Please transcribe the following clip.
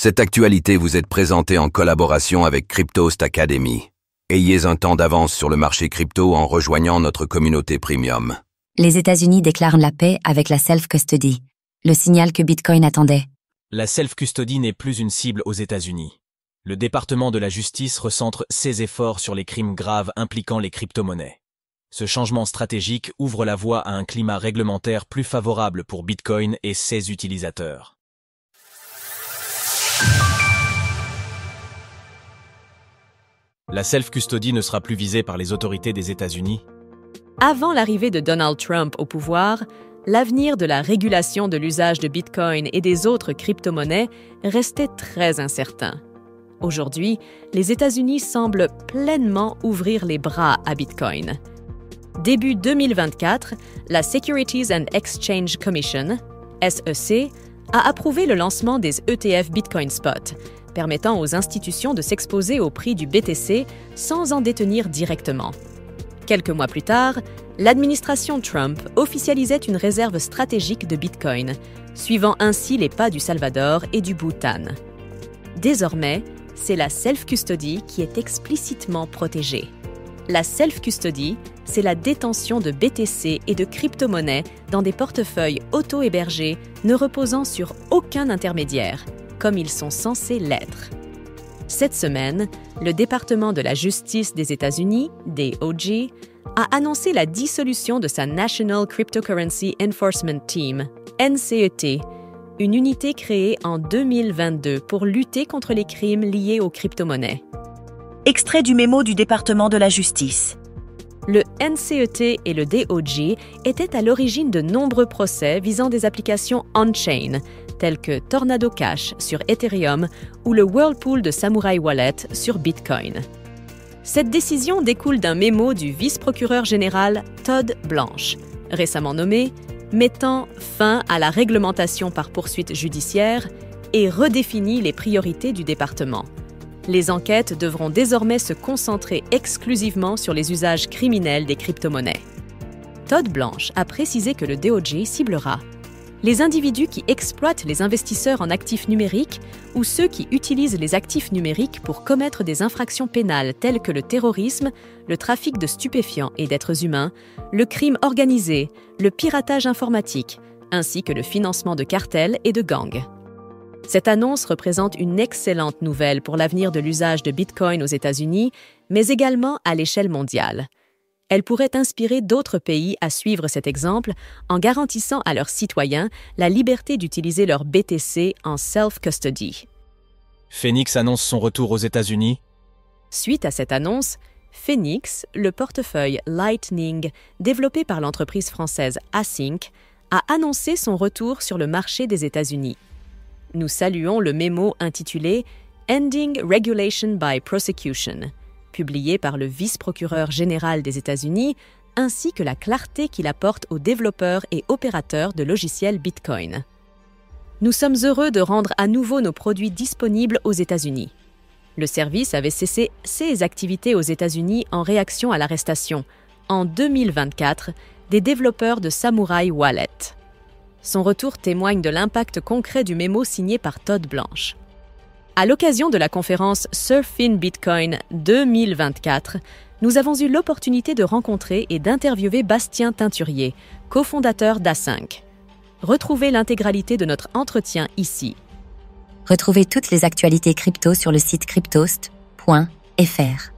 Cette actualité vous est présentée en collaboration avec Cryptost Academy. Ayez un temps d'avance sur le marché crypto en rejoignant notre communauté premium. Les États-Unis déclarent la paix avec la self-custody, le signal que Bitcoin attendait. La self-custody n'est plus une cible aux États-Unis. Le département de la justice recentre ses efforts sur les crimes graves impliquant les crypto-monnaies. Ce changement stratégique ouvre la voie à un climat réglementaire plus favorable pour Bitcoin et ses utilisateurs. La self-custody ne sera plus visée par les autorités des États-Unis. Avant l'arrivée de Donald Trump au pouvoir, l'avenir de la régulation de l'usage de Bitcoin et des autres crypto-monnaies restait très incertain. Aujourd'hui, les États-Unis semblent pleinement ouvrir les bras à Bitcoin. Début 2024, la Securities and Exchange Commission, SEC, a approuvé le lancement des ETF Bitcoin Spot, permettant aux institutions de s'exposer au prix du BTC sans en détenir directement. Quelques mois plus tard, l'administration Trump officialisait une réserve stratégique de Bitcoin, suivant ainsi les pas du Salvador et du Bhoutan. Désormais, c'est la self-custody qui est explicitement protégée. La self-custody, c'est la détention de BTC et de crypto-monnaies dans des portefeuilles auto-hébergés ne reposant sur aucun intermédiaire, comme ils sont censés l'être. Cette semaine, le département de la justice des États-Unis, DOJ, a annoncé la dissolution de sa National Cryptocurrency Enforcement Team, NCET, une unité créée en 2022 pour lutter contre les crimes liés aux crypto-monnaies. Extrait du mémo du département de la justice. Le NCET et le DOJ étaient à l'origine de nombreux procès visant des applications on-chain, telles que Tornado Cash sur Ethereum ou le Whirlpool de Samurai Wallet sur Bitcoin. Cette décision découle d'un mémo du vice-procureur général Todd Blanche, récemment nommé, mettant fin à la réglementation par poursuite judiciaire et redéfinit les priorités du département. Les enquêtes devront désormais se concentrer exclusivement sur les usages criminels des crypto-monnaies. Todd Blanche a précisé que le DOJ ciblera les individus qui exploitent les investisseurs en actifs numériques ou ceux qui utilisent les actifs numériques pour commettre des infractions pénales telles que le terrorisme, le trafic de stupéfiants et d'êtres humains, le crime organisé, le piratage informatique, ainsi que le financement de cartels et de gangs. Cette annonce représente une excellente nouvelle pour l'avenir de l'usage de Bitcoin aux États-Unis, mais également à l'échelle mondiale. Elle pourrait inspirer d'autres pays à suivre cet exemple en garantissant à leurs citoyens la liberté d'utiliser leur BTC en self-custody. Phoenix annonce son retour aux États-Unis. Suite à cette annonce, Phoenix, le portefeuille Lightning développé par l'entreprise française Async, a annoncé son retour sur le marché des États-Unis. Nous saluons le mémo intitulé « Ending Regulation by Prosecution », publié par le vice-procureur général des États-Unis, ainsi que la clarté qu'il apporte aux développeurs et opérateurs de logiciels Bitcoin. Nous sommes heureux de rendre à nouveau nos produits disponibles aux États-Unis. Le service avait cessé ses activités aux États-Unis en réaction à l'arrestation, en 2024, des développeurs de Samurai Wallet. Son retour témoigne de l'impact concret du mémo signé par Todd Blanche. À l'occasion de la conférence Surf in Bitcoin 2024, nous avons eu l'opportunité de rencontrer et d'interviewer Bastien Teinturier, cofondateur d'Async. Retrouvez l'intégralité de notre entretien ici. Retrouvez toutes les actualités crypto sur le site cryptost.fr.